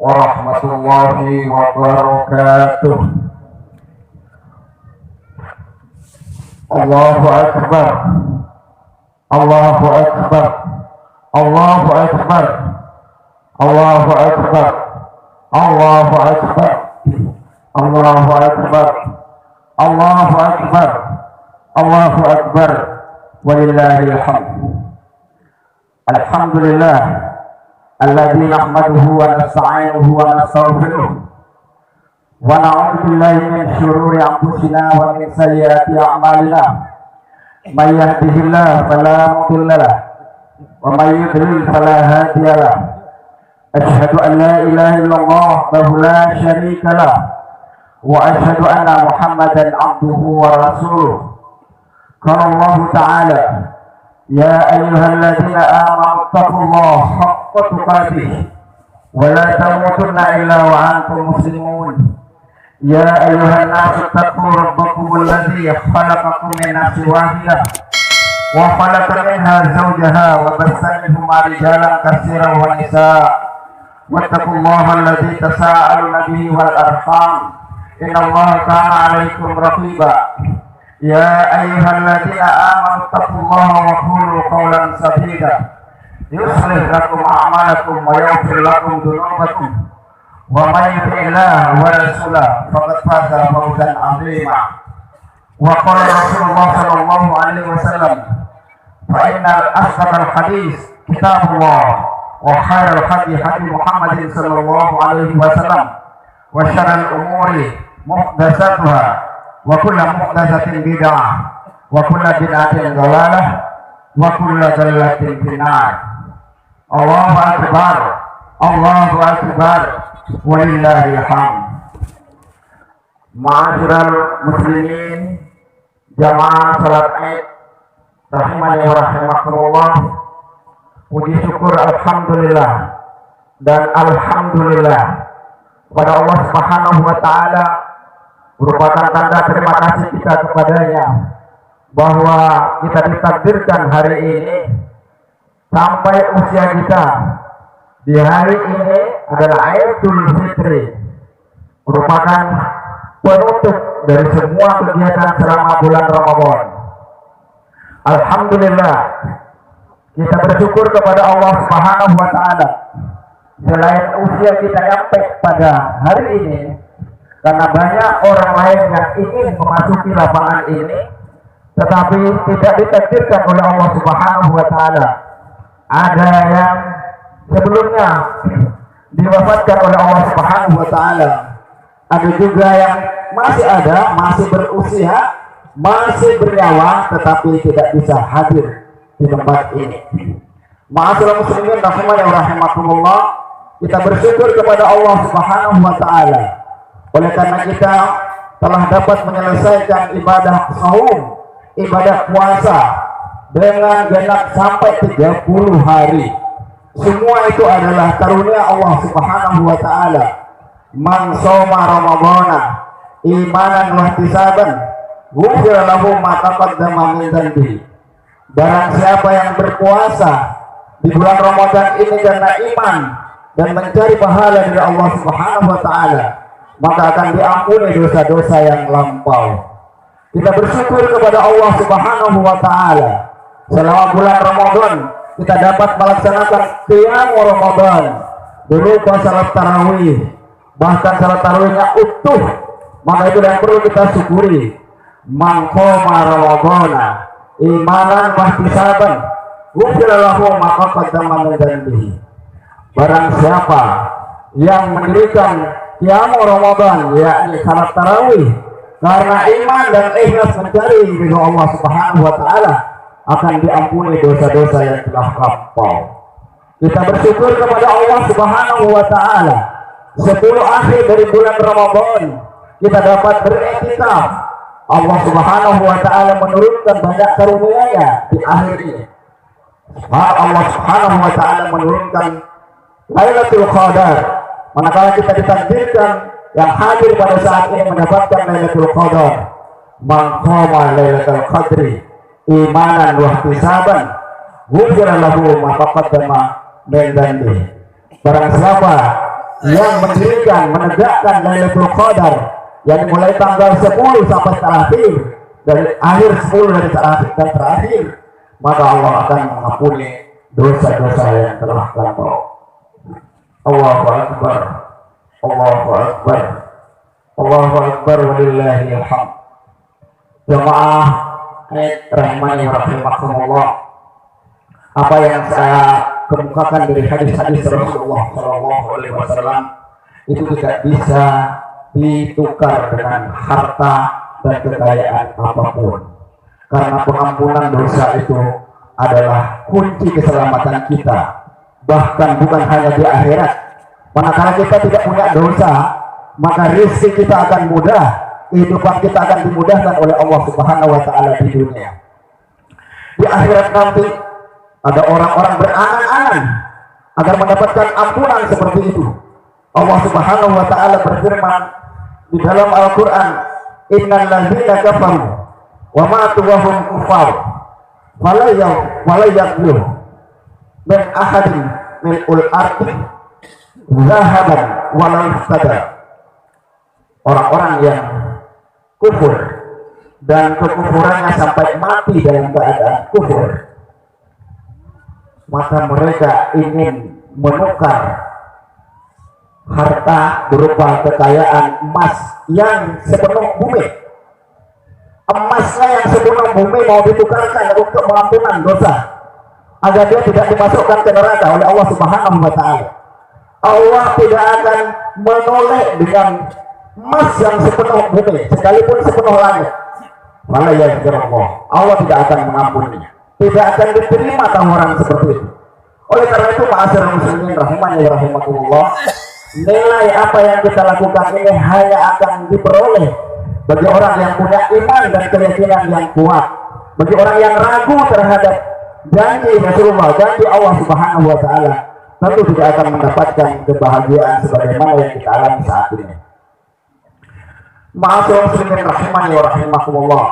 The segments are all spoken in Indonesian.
warahmatullahi wabarakatuh. Allahu Akbar, Allahu Akbar, Allahu Akbar, Allahu Akbar, Allahu Akbar, Allahu Akbar, Allahu Akbar, Allahu Akbar, walillahil hamd. Alhamdulillah alladzi nahmaduhu wa nasta'inuhu wa nastaghfiruh wa na'udzu billahi min shururi anfusina wa min sayyiati a'malina. May yahdihillahu fala mudilla lahu wa may yudlil fala hadiya lahu. Asyhadu an la ilaha illallah wahdahu la syarika lahu wa asyhadu anna Muhammadan abduhu wa rasuluh. Qala Allah ta'ala, ya ayyuhalladzina amanu taqullaha haqqa tuqatih wa la tamutunna illa wa antum muslimun. Ya ayyuhan nasu taqu rabbakum alladzi khalaqakum min nafsin wahidah wa khalaqa minha zawjaha wa bassa minhuma rijalan katsiran wa nisaa. Wattaqullaha alladzi tasaaluna bihi wal arham, innallaha kana 'alaikum raqiba. Ya ayyuhalladzina amanu taqullaha wa qulu qawlan sadida yuslih lakum a'malakum wa yaghfir lakum dhunubakum wa may yuti'illah wa rasulahu faqad faza fawzan 'azima. Wa qala Rasulullah sallallahu alaihi wasallam, fa innal asdaqal hadits kitabullah wa khairal hadi hadi Muhammadin sallallahu alaihi wasallam wa syarrul umuri muhdatsatuha wa kullu muhdatsatin bid'ah wa kullu bid'atin dhalalah wa kullu dhalalatin finnar. Allahu akbar, Allahu akbar, walillahil hamd. Ma'asyiral muslimin, jamaah salat Id rahimani wa rahimakumullah. Puji syukur alhamdulillah dan alhamdulillah kepada Allah Subhanahu wa taala merupakan tanda terima kasih kita kepadanya bahwa kita ditakdirkan hari ini sampai usia kita di hari ini adalah Idul Fitri, merupakan penutup dari semua kegiatan selama bulan Ramadan. Alhamdulillah, kita bersyukur kepada Allah Subhanahu wa taala selain usia kita sampai pada hari ini, karena banyak orang lain yang ingin memasuki lapangan ini tetapi tidak ditakdirkan oleh Allah Subhanahu wa taala. Ada yang sebelumnya diwafatkan oleh Allah Subhanahu wa taala. Ada juga yang masih ada, masih berusia, masih bernyawa tetapi tidak bisa hadir di tempat ini. Ma'asyiral muslimin rahimani wa rahimakumullah, kita bersyukur kepada Allah Subhanahu wa taala oleh karena kita telah dapat menyelesaikan ibadah saum, ibadah puasa dengan genap sampai 30 hari. Semua itu adalah karunia Allah Subhanahu wa taala. Man shoma ramadhana imanan wa ihtisaban ghufira lahu ma taqaddama min dhanbihi. Barang siapa yang berpuasa di bulan Ramadan ini karena iman dan mencari pahala dari Allah Subhanahu wa taala, maka akan diampuni dosa-dosa yang lampau. Kita bersyukur kepada Allah Subhanahu wa taala selama bulan Ramadan kita dapat melaksanakan qiyam Ramadan, berupa salat tarawih, bahkan salat tarawihnya utuh. Maka itu yang perlu kita syukuri. Man qama ramadhana imanan wa ihtisaban ghufira lahu ma taqaddama min dhanbihi. Barang siapa yang mendirikan qiyam Ramadan, yakni salat tarawih, karena iman dan ikhlas mencari ridho Allah Subhanahu wa taala, akan diampuni dosa-dosa yang telah lampau. Kita bersyukur kepada Allah Subhanahu wa taala 10 akhir dari bulan Ramadan kita dapat beriktikaf. Allah Subhanahu wa taala menurunkan banyak karunia-Nya di akhir ini. Allah Subhanahu wa taala menurunkan Lailatul Qadar. Manakala kita ditakdirkan yang hadir pada saat ini mendapatkan Lailatul Qadar, man qama Lailatul Qadri imanan wa ihtisaban ghufira lahu ma taqaddama min dhanbihi. Barang siapa yang mendirikan, menegakkan Lailatul Qadar yang mulai tanggal 10 sampai terakhir, dari akhir 10 dari terakhir, maka Allah akan mengampuni dosa-dosa yang telah lampau. Allahu Akbar, Allahu Akbar, Allahu Akbar, walillahil hamd. Jemaah rahimani wa rahimakumullah, apa yang saya kemukakan dari hadis-hadis Rasulullah SAW itu tidak bisa ditukar dengan harta dan kekayaan apapun, karena pengampunan dosa itu adalah kunci keselamatan kita, bahkan bukan hanya di akhirat. Manakala kita tidak punya dosa, maka rezeki kita akan mudah, kehidupan kita akan dimudahkan oleh Allah Subhanahu wa Ta'ala di dunia. Di akhirat nanti ada orang-orang berangan-angan agar mendapatkan ampunan seperti itu. Allah Subhanahu wa Ta'ala berfirman di dalam Al-Qur'an, innal ladzina kafaru wa matu wa hum kufar fala yaqulu min ahadin min ul-ardi zahaban wala iftada. Orang-orang yang kufur dan kekufurannya sampai mati dalam keadaan kufur, maka mereka ingin menukar harta berupa kekayaan emas yang sepenuh bumi. Emasnya yang sepenuh bumi mau ditukarkan untuk pengampunan dosa, agar dia tidak dimasukkan ke neraka oleh Allah Subhanahu wa Ta'ala. Allah tidak akan menoleh dengan emas yang sepenuh bumi, sekalipun sepenuh langit. Malah ya Allah tidak akan mengampuninya, tidak akan diterima tawaran seperti itu. Oleh karena itu, ma'asyiral muslimin rahimani wa rahimakumullah, nilai apa yang kita lakukan ini hanya akan diperoleh bagi orang yang punya iman dan keyakinan yang kuat, bagi orang yang ragu terhadap janji Rasulullah, janji Allah Subhanahu wa Ta'ala, tentu tidak akan mendapatkan kebahagiaan sebagaimana yang kita alami saat ini. Ma'asyiral muslimin rahimani wa rahimakumullah,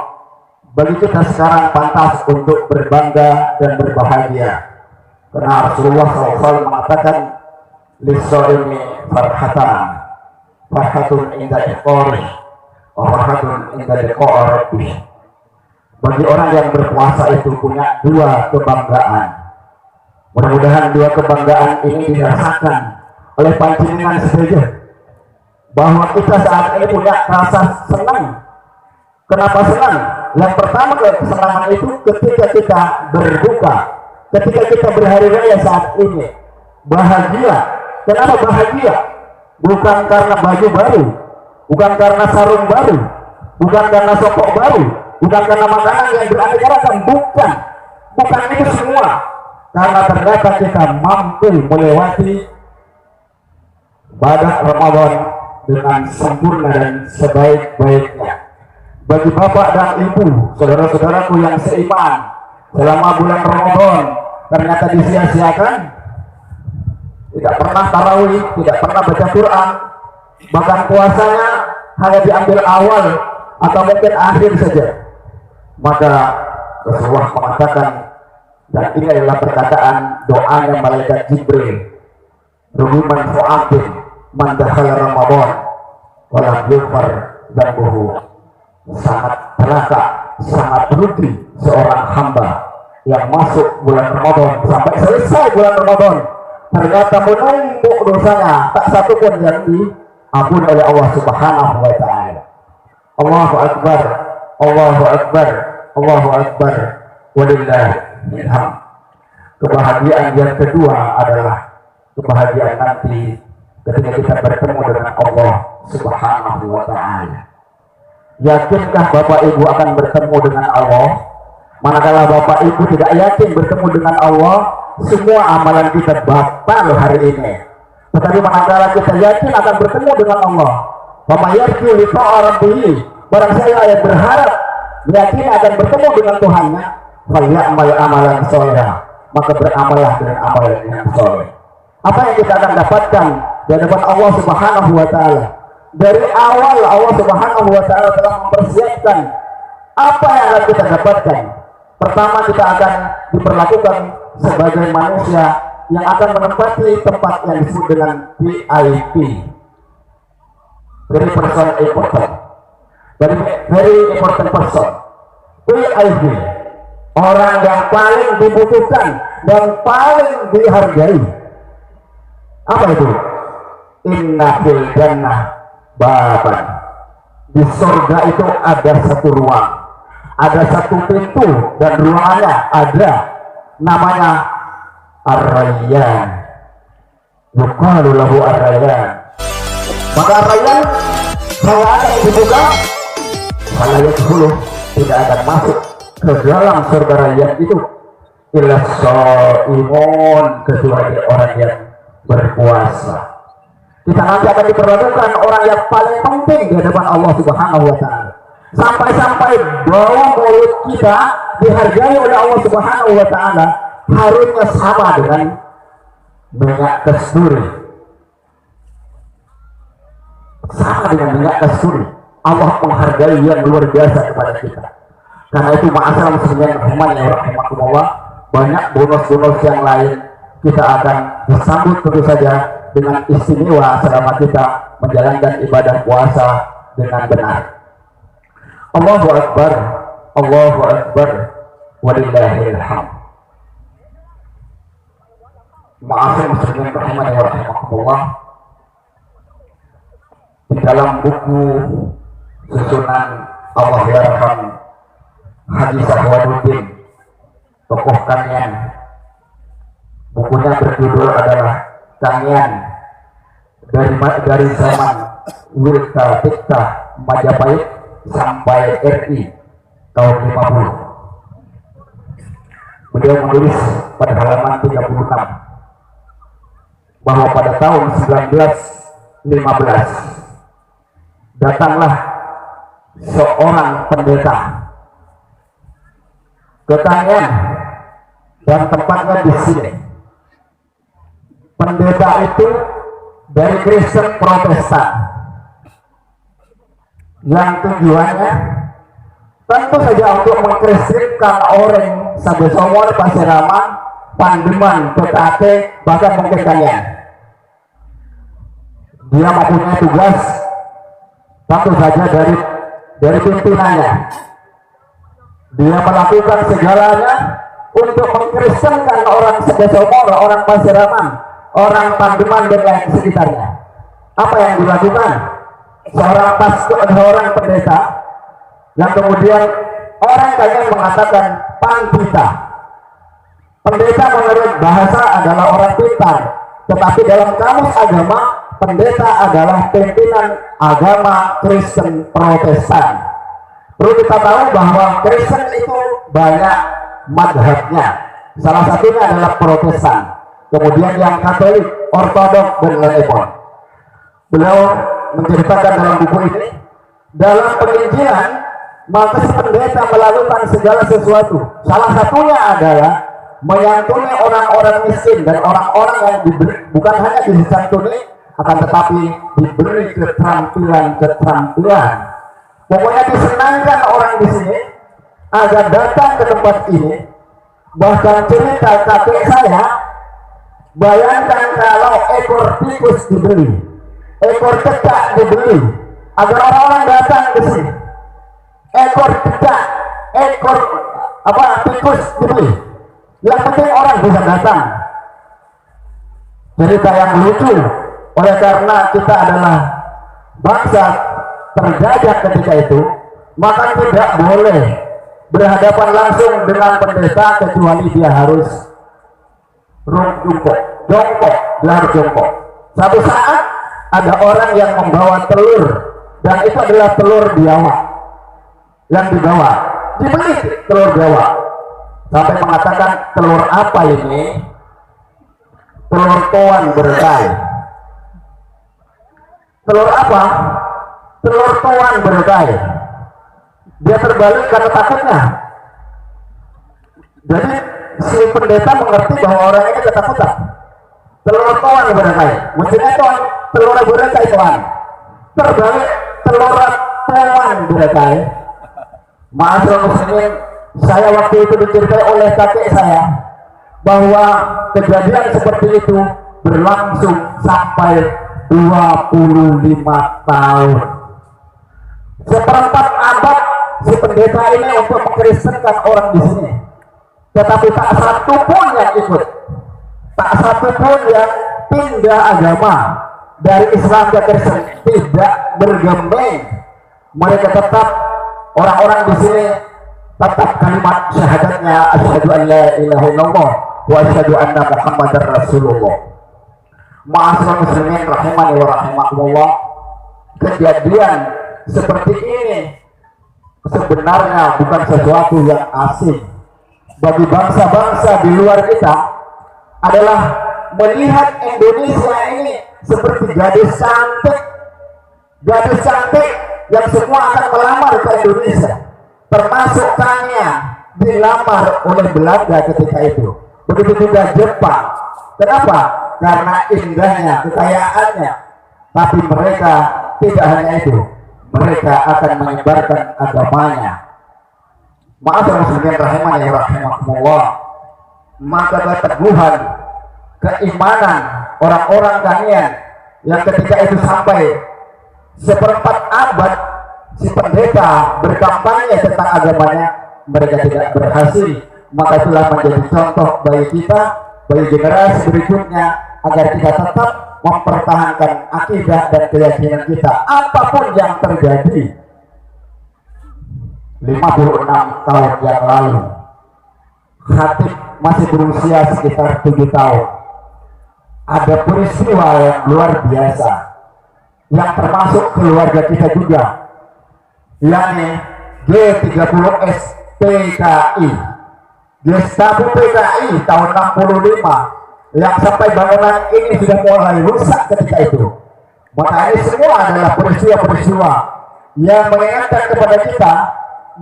bagi kita sekarang pantas untuk berbangga dan berbahagia, karena Rasulullah SAW mengatakan, lisso'imi farhatun inda iqorih wa farhatun inda liqa'a rabbih. Bagi orang yang berpuasa itu punya dua kebanggaan. Mudah-mudahan dua kebanggaan ini dirasakan oleh panjenengan saja, bahwa kita saat ini punya rasa senang. Kenapa senang? Yang pertama, kesenangan itu ketika kita berbuka, ketika kita berhari raya saat ini, bahagia. Kenapa bahagia? Bukan karena baju baru, bukan karena sarung baru, bukan karena sopok baru, bukan karena makanan yang beraneka ragam, bukan itu semua. Karena ternyata kita mampu melewati badak Ramadan dengan sempurna dan sebaik-baiknya. Bagi bapak dan ibu, saudara-saudaraku yang seiman, selama bulan Ramadan ternyata disia-siakan, tidak pernah tarawih, tidak pernah baca Quran, bahkan puasanya hanya diambil awal atau mungkin akhir saja. Maka Rasulullah mengatakan, dan ini adalah perkataan doanya malaikat Jibril, ruhuman fu'atin man dakhala Ramadan walam yufar dzambuhu. Sangat celaka, sangat rugi seorang hamba yang masuk bulan Ramadan sampai selesai bulan Ramadan, ternyata menumpuk dosanya, tak satu pun yang diampuni oleh Allah Subhanahu wa Ta'ala. Allahu Akbar, Allahu Akbar, Allahu Akbar, walillahil hamd. Kebahagiaan yang kedua adalah kebahagiaan nanti ketika kita bertemu dengan Allah Subhanahu wa Ta'ala. Yakinkah Bapak Ibu akan bertemu dengan Allah? Manakala Bapak Ibu tidak yakin bertemu dengan Allah, semua amalan kita batal hari ini. Tetapi manakala kita yakin akan bertemu dengan Allah, Bapak yarju liqa'a rabbih, barang siapa yang berharap yakin akan bertemu dengan Tuhannya, falyamal amalan sholihah, maka beramallah dengan amalan yang sholih. Apa yang kita akan dapatkan di hadapan Allah Subhanahu wa Ta'ala? Dari awal Allah Subhanahu wa Ta'ala telah mempersiapkan apa yang akan kita dapatkan. Pertama, kita akan diperlakukan sebagai manusia yang akan menempati tempat yang disebut dengan VIP, very person important, very important person, VIP, orang yang paling dibutuhkan dan paling dihargai. Apa itu? Inna fil jannah baban. Di surga itu ada satu ruang, ada satu pintu, dan ruangannya ada namanya Ar-Rayyan. Yuqalu lahu Ar-Rayyan. Maka Ar-Rayyan kalau ada yang dibuka, kalau yang dulu tidak akan masuk ke dalam surga Rayyan itu illa shaimun, kecuali orang yang berpuasa. Kita nanti akan diperlakukan orang yang paling penting di hadapan Allah Subhanahu wa Ta'ala. Sampai-sampai bau mulut kita dihargai oleh Allah Subhanahu wa Ta'ala harusnya sama dengan minyak kasturi. Sama dengan minyak kasturi. Allah menghargai yang luar biasa kepada kita. Karena itu ma'asyiral muslimin rahimakumullah, banyak bonus-bonus yang lain kita akan disambut tentu saja dengan istimewa selama kita menjalankan ibadah puasa dengan benar. Allahu Akbar, Allahu Akbar, walillahil hamd. Ma'asyiral muslimin rahimakumullah, di dalam buku susunan Allah Yarham Haji Sahwaduddin, tokoh Kanyan, bukunya berjudul adalah Kanyan dari zaman Wilka Tikta Majapahit sampai RI tahun 50. Beliau menulis pada halaman 36 bahwa pada tahun 1915 datanglah seorang pendeta ke Kanyan dan tempatnya di sini. Pendeta itu dari Kristen Protestan yang tujuannya tentu saja untuk mengkristenkan orang Sabesomor, Pasiraman, Pandeman, Petate, bahkan mungkin Kanyan. Dia mempunyai tugas tentu saja dari pimpinannya. Dia melakukan segalanya untuk mengkristenkan orang Sabesomor, orang Pasiraman, orang Pandeman dan lain sekitarnya. Apa yang dilakukan? Seorang pastor, seorang pendeta yang kemudian orang Kanyan mengatakan pandita. Pendeta menurut bahasa adalah orang pintar, tetapi dalam kamus agama pendeta adalah pimpinan agama Kristen Protestan. Perlu kita tahu bahwa Kristen itu banyak madhabnya. Salah satunya adalah Protestan. Kemudian yang Katolik, Ortodok, dan lain-lain. Beliau menceritakan dalam buku ini, dalam penginjilan maka pendeta melakukan segala sesuatu. Salah satunya adalah menyantuni orang-orang miskin dan orang-orang yang diberi, bukan hanya disantuni, akan tetapi diberi keterampilan. Pokoknya disenangkan orang di sini agar datang ke tempat ini. Bahkan cerita kakek saya, bayangkan kalau ekor tikus dibeli, ekor cecak dibeli, agar orang-orang datang ke sini. Ekor cecak, ekor tikus dibeli. Yang penting orang bisa datang. Cerita yang lucu, oleh karena kita adalah bangsa terjajah ketika itu, maka tidak boleh berhadapan langsung dengan pendeta kecuali dia harus jongkok. Dia harus jongkok. Suatu saat ada orang yang membawa telur, dan itu adalah telur biawak yang dibawa. Dibeli telur biawak. Sampai mengatakan, telur apa ini? Telur toan berkai. Telur apa? Telur toan berkai. Dia terbalik karena takutnya. Jadi si pendeta mengerti bahwa orang ini ketakutan. Telur toan berkai. Maksudnya telur berkai toan. Terbalik telur toan berkai. Ma'asyiral muslimin, saya waktu itu diceritai oleh kakek saya bahwa kejadian seperti itu berlangsung sampai 25 tahun. Seperempat abad si pendeta ini untuk mengkristenkan orang di sini, tetapi tak satu pun yang ikut, tak satu pun yang pindah agama dari Islam ke Kristen, tidak bergeming. Mereka tetap, orang-orang di sini tetap kalimat syahadatnya asyhadu an la ilaha illallah wa asyhadu anna muhammadar rasulullah. Ma'asyiral muslimin rahimani wa rahimakumullah, kejadian seperti ini sebenarnya bukan sesuatu yang asing bagi bangsa-bangsa di luar kita. Adalah melihat Indonesia ini seperti gadis cantik yang semua akan melamar ke Indonesia, termasuk Tania dilamar oleh Belanda ketika itu, begitu juga Jepang. Kenapa? Karena indahnya, kekayaannya. Tapi mereka tidak hanya itu, mereka akan menyebarkan agamanya. Ma'asyiral muslimin rahimani wa rahimakumullah, maka keteguhan keimanan orang-orang kalian yang ketika itu sampai seperempat abad si pendeta berkampanye tentang agamanya, mereka tidak berhasil. Maka itulah menjadi contoh bagi kita, bagi generasi berikutnya, agar kita tetap mempertahankan akidah dan keyakinan kita apapun yang terjadi. 56 tahun yang lalu, Khatib masih berusia sekitar 7 tahun. Ada peristiwa yang luar biasa yang termasuk keluarga kita juga, yakni G30S PKI, Gestapo PKI tahun 65, yang sampai bangunan ini sudah mulai rusak ketika itu. Maka ini semua adalah peristiwa-peristiwa yang mengingatkan kepada kita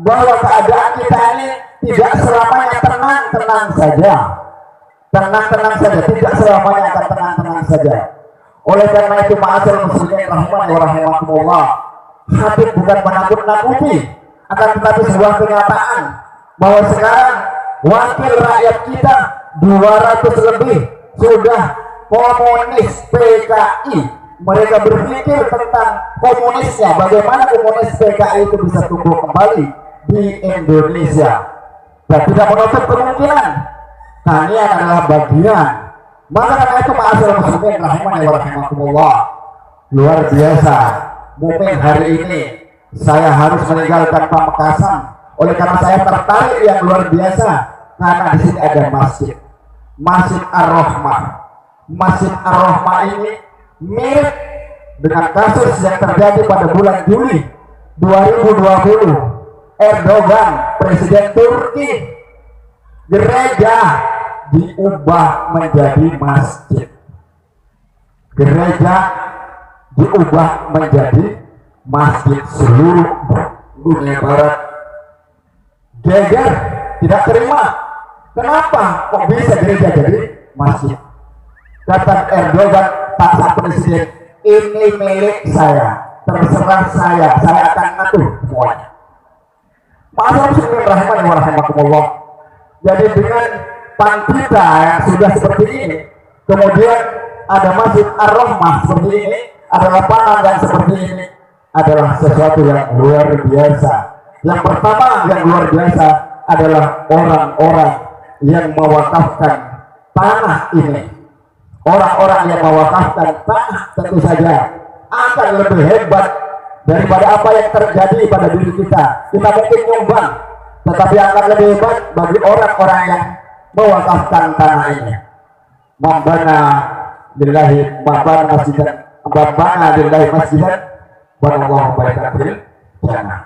bahwa keadaan kita ini tidak selamanya tenang-tenang saja. Tenang-tenang saja, tidak selamanya akan tenang-tenang saja. Oleh karena itu, ma'asyiral muslimin rahimani wa rahimakumullah, Khatib bukan menakut-nakuti, akan tetapi sebuah kenyataan bahwa sekarang wakil rakyat kita 200 lebih sudah komunis PKI. Mereka berpikir tentang komunisnya, bagaimana komunis PKI itu bisa tumbuh kembali di Indonesia. Dan tidak menutup kemungkinan kalian adalah bagian. Maka karena itu, ma'asyiral muslimin rahimani wa rahimakumullah, luar biasa. Mungkin hari ini saya harus meninggalkan Pamekasan. Oleh karena saya tertarik yang luar biasa, karena di sini ada Masjid Ar-Rahmah. Masjid Ar-Rahmah ini mirip dengan kasus yang terjadi pada bulan Juli 2020. Erdogan, presiden Turki, gereja diubah menjadi masjid. Gereja diubah menjadi masjid. Seluruh dunia barat geger, tidak terima. Kenapa kok bisa gereja jadi masjid? Kata Erdogan, tak sang presiden, ini milik saya, terserah saya akan ngatur semuanya. Ma'asyiral muslimin rahimani wa rahimakumullah. Jadi dengan pantita yang sudah seperti ini, kemudian ada Masjid Ar-Rahmah seperti ini, ada lapangan yang seperti ini, adalah sesuatu yang luar biasa. Yang pertama yang luar biasa adalah orang-orang yang mewakafkan tanah ini. Orang-orang yang mewakafkan tanah tentu saja akan lebih hebat daripada apa yang terjadi pada diri kita. Kita mungkin nyumbang, tetapi akan lebih hebat bagi orang-orang yang mewakafkan tanah ini. Membana lillahi masjidan, membana lillahi masjidan, wallahu baikan fil jannah.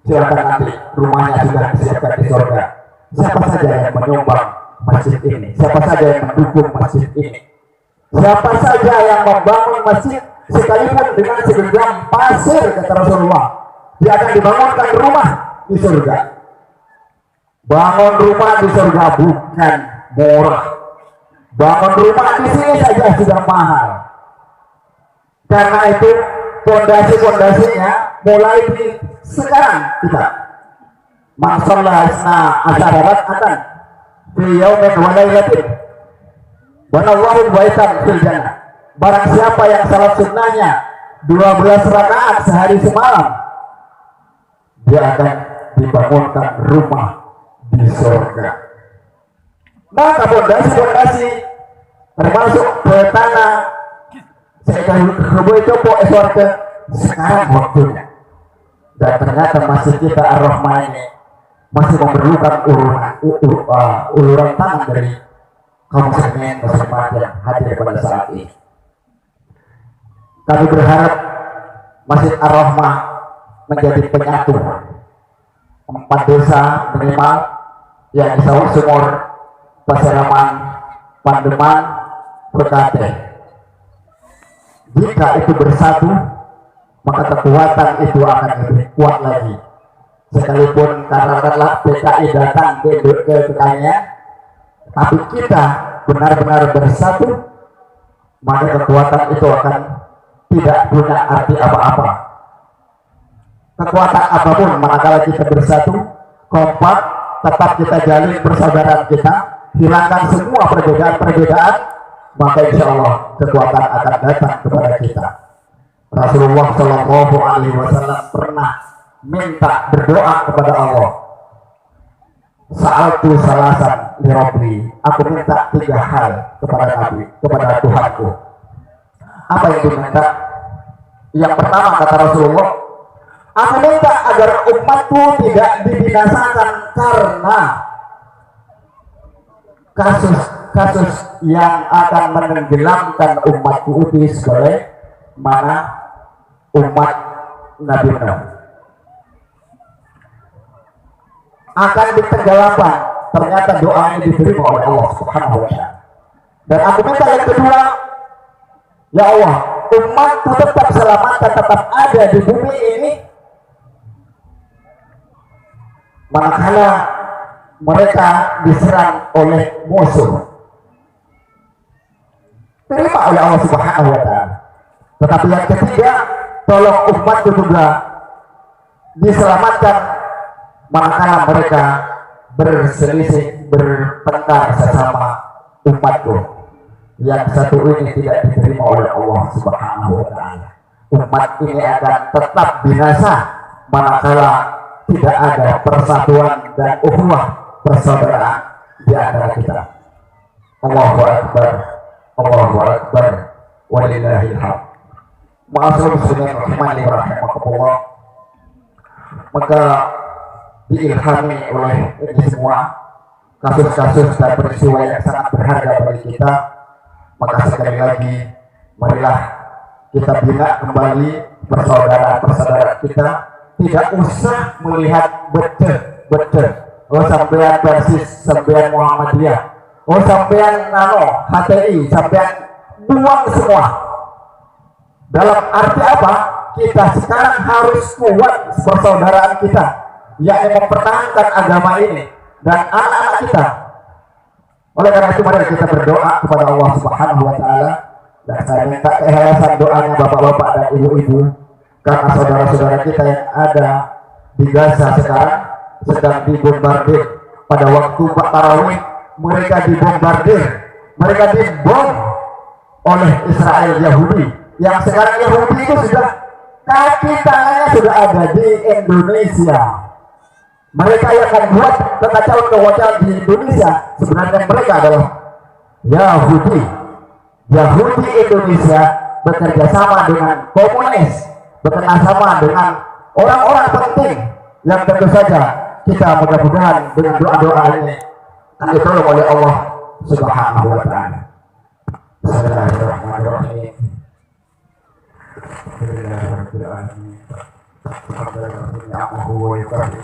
Silakan nanti rumahnya sudah disiapkan di surga. Siapa saja yang menyumbang masjid ini, siapa saja yang mendukung masjid ini, siapa saja yang membangun masjid, sekalipun dengan segenggam pasir, kata Rasulullah, dia akan dibangunkan rumah di surga. Bangun rumah di surga bukan murah. Bangun rumah di sini saja sudah mahal. Karena itu fondasi-fondasinya mulai di sekarang kita. Masalah asyarat akan fi yaumin wa lailatin wa nawwahu baitan fil jannah. Barang siapa yang salat sunnahnya 12 rakaat sehari semalam, dia akan dibangunkan rumah di surga. Maka fondasi-fondasi termasuk tanah saya hubungi coba surga sekarang waktunya. Dan ternyata masih kita Ar-Rahman ini masih memerlukan uluran tangan dari kaum muslimin muslimat yang hadir pada saat ini. Kami berharap Masjid Ar-Rahmah menjadi penyatu 4 desa minimal, yang di Sawah Sumur, Pasaraman, Pandeman, Bekate. Jika itu bersatu, maka kekuatan itu akan lebih kuat lagi. Sekalipun katakanlah PKI datang ke PKI-nya, tapi kita benar-benar bersatu, maka kekuatan itu akan tidak punya arti apa-apa. Kekuatan apapun manakala kita bersatu, kompak, tetap kita jalin persaudaraan kita, hilangkan semua perbedaan-perbedaan, maka insya Allah kekuatan akan datang kepada kita. Rasulullah Shallallahu Alaihi Wasallam pernah minta berdoa kepada Allah. Sa'altu salasan li Rabbi, aku minta 3 hal kepada Nabi, kepada Tuhanku. Apa yang diminta? Yang pertama kata Rasulullah, aku minta agar umatku tidak dibinasakan karena kasus-kasus yang akan menenggelamkan umatku itu sebagai mana umat Nabi Nuh akan ditenggelamkan. Ternyata doanya diterima oleh Allah Subhanahu wa Ta'ala. Dan aku minta yang kedua, ya Allah, umatku tetap selamat dan tetap ada di bumi ini manakala mereka diserang oleh musuh. Terima oleh Allah Subhanahu wa Ta'ala. Tetapi yang ketiga, tolong umatku juga diselamatkan manakala mereka berselisih, bertengkar sesama umatku. Yang satu ini tidak diterima oleh Allah Subhanahu wa Ta'ala. Umat ini akan tetap binasa manakala tidak ada persatuan dan ukhuwah persaudaraan di antara kita. Allahu Akbar, Allahu Akbar, walillahil hamd. Ma'asyiral muslimin rahimani wa rahimakumullah. Maka diilhami oleh ini semua kasus-kasus dan peristiwa yang sangat berharga bagi kita, maka sekali lagi marilah kita bina kembali persaudaraan kita. Tidak usah melihat betul sampean Persis, sampean Muhammadiyah, sampean HTI, sampean buang semua. Dalam arti apa? Kita sekarang harus kuat persaudaraan kita, yakni mempertahankan agama ini dan anak-anak kita. Oleh karena itu mari kita berdoa kepada Allah Subhanahu wa Ta'ala, dan saya minta keikhlasan doanya bapak-bapak dan ibu-ibu, karena saudara-saudara kita yang ada di Gaza sekarang sedang dibombardir. Pada waktu tarawih mereka dibombardir, mereka dibom oleh Israel Yahudi, yang sekarang Yahudi itu sudah kaki tangannya sudah ada di Indonesia. Mereka yang membuat kekacauan di Indonesia sebenarnya mereka adalah Yahudi. Yahudi Indonesia bekerja sama dengan komunis, bekerja sama dengan orang-orang penting yang tentu saja kita mudah-mudahan dengan doa-doa ini akan ditolong oleh Allah Subhanahu wa Ta'ala. Bismillahirrahmanirrahim. Alhamdulillahirrahmanirrahim.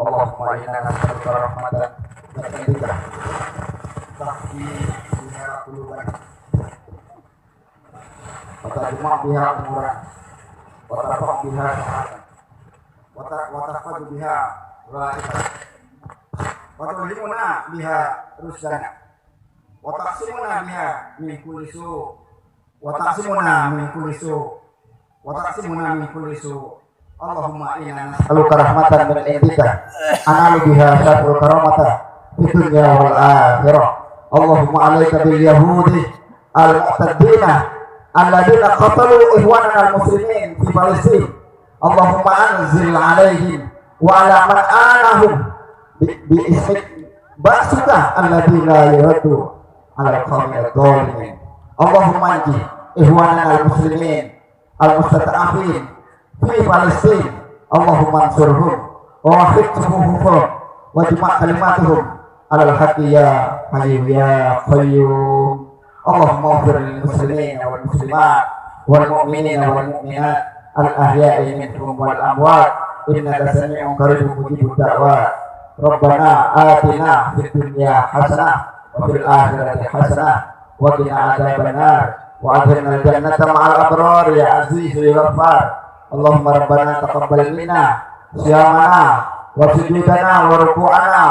Allahumma inna nas'aluka rahmatan wa taqdiran tahdi biha quluban wa tajma' biha umuran wa tarfa' biha wa tahfaz biha ra'ibatan wa tulhimuna biha rusdana wa taqsimuna biha min kulli su' wa taqsimuna min kulli su' wa taqsimuna min kulli su' Allahumma inna nas'aluka rahmatan min indika analu biha syatrul karamata fid dunya wal akhirah. Allahumma alayka bil yahudi al-mu'tadina alladziina qatalu ikhwanana al-muslimin fi Palestin. Allahumma anzil alaihim wa ala man anahum bi ismik ba'suka alladziina yuraddu ala al-qawmi adh-dhalimin. Allahumma anji ikhwanana al-muslimin al-mustad'afin fi Palestin. Allahumma ansurhum wa wahid sufuhum wa jma' kalimatuhum ala al-haqqi ya hayyu ya qayyum. Allahumma ighfir lil muslimin wal muslimat wal mu'minina wal mu'minat al-ahya'i minhum wal amwat innaka sami'un qaribun mujibud da'wat. Rabbana atina fid dunya hasanah wa fil akhirati hasanah wa qina adzabannar wa adkhilna al-jannata ma'al abrar ya aziz ya ghaffar. Allahumma rabbana taqabbal minna siyamana wa sujudana wa ruku'ana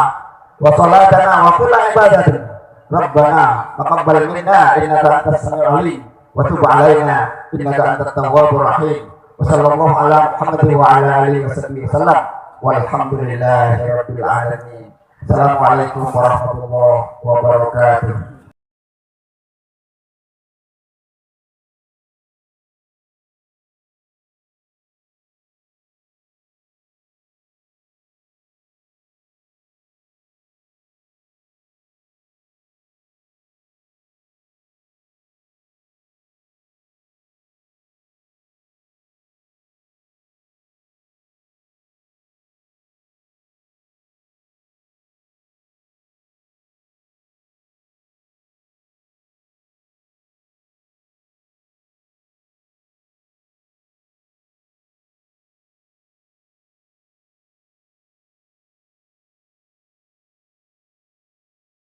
wa salatana wa kullu ibadatin. Rabbana taqabbal minna innaka antas samiul alim wa tub alaina innaka antat tawwabur rahim. Wa sallallahu ala Muhammadin wa ala alihi wasallam walhamdulillahi rabbil alamin. Assalamualaikum warahmatullahi wabarakatuh.